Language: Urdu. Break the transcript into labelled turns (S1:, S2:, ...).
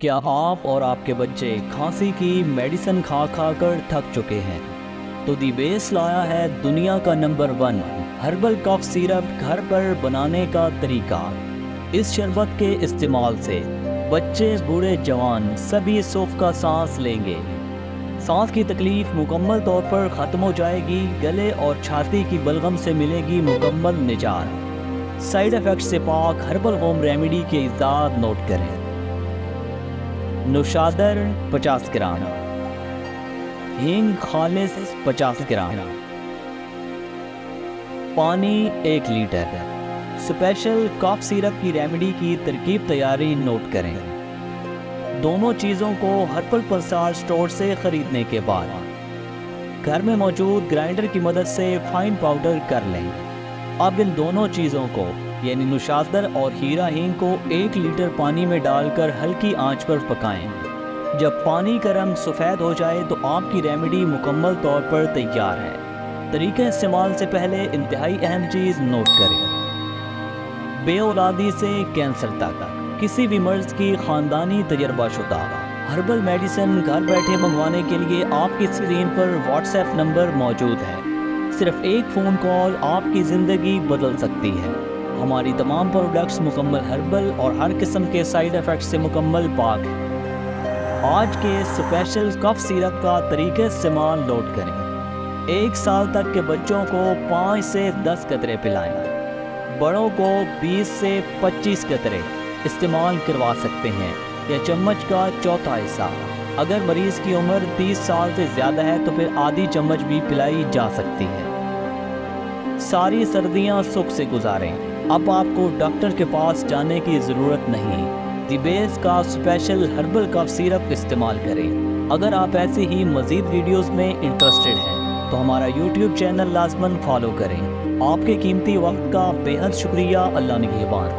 S1: کیا آپ اور آپ کے بچے کھانسی کی میڈیسن کھا کھا کر تھک چکے ہیں؟ تو دی بیس لایا ہے دنیا کا نمبر 1 ہربل کف سیرپ گھر پر بنانے کا طریقہ۔ اس شربت کے استعمال سے بچے بوڑھے جوان سبھی سکھ کا سانس لیں گے۔ سانس کی تکلیف مکمل طور پر ختم ہو جائے گی، گلے اور چھاتی کی بلغم سے ملے گی مکمل نجات۔ سائیڈ ایفیکٹ سے پاک ہربل ہوم ریمیڈی کے اجزاء نوٹ کریں۔ نوشادر 50 گرام، ہینگ خالص 50 گرام، پانی 1 لیٹر۔ اسپیشل کاف سیرپ کی ریمیڈی کی ترکیب تیاری نوٹ کریں۔ دونوں چیزوں کو ہربل پلسار سٹور سے خریدنے کے بعد گھر میں موجود گرائنڈر کی مدد سے فائن پاؤڈر کر لیں۔ اب ان دونوں چیزوں کو یعنی نوشادر اور ہیرا ہینگ کو 1 لیٹر پانی میں ڈال کر ہلکی آنچ پر پکائیں۔ جب پانی کا رنگ سفید ہو جائے تو آپ کی ریمیڈی مکمل طور پر تیار ہے۔ طریقہ استعمال سے پہلے انتہائی اہم چیز نوٹ کریں۔ بے اولادی سے کینسر تک کسی بھی مرض کی خاندانی تجربہ شدہ ہربل میڈیسن گھر بیٹھے منگوانے کے لیے آپ کی اسکرین پر واٹس ایپ نمبر موجود ہے۔ صرف ایک فون کال آپ کی زندگی بدل سکتی ہے۔ ہماری تمام پروڈکٹس مکمل ہربل اور ہر قسم کے سائیڈ ایفیکٹ سے مکمل پاک ہیں۔ آج کے اسپیشل کف سیرپ کا طریقہ استعمال نوٹ کریں۔ 1 سال تک کے بچوں کو 5 سے 10 قطرے پلائیں۔ بڑوں کو 20 سے 25 قطرے استعمال کروا سکتے ہیں یا چمچ کا چوتھا حصہ۔ اگر مریض کی عمر 30 سال سے زیادہ ہے تو پھر آدھی چمچ بھی پلائی جا سکتی ہے۔ ساری سردیاں سکھ سے گزاریں۔ اب آپ کو ڈاکٹر کے پاس جانے کی ضرورت نہیں۔ دی بیس کا اسپیشل ہربل کف سیرپ استعمال کریں۔ اگر آپ ایسے ہی مزید ویڈیوز میں انٹرسٹڈ ہیں تو ہمارا یوٹیوب چینل لازماً فالو کریں۔ آپ کے قیمتی وقت کا بے حد شکریہ۔ اللہ نگہبان۔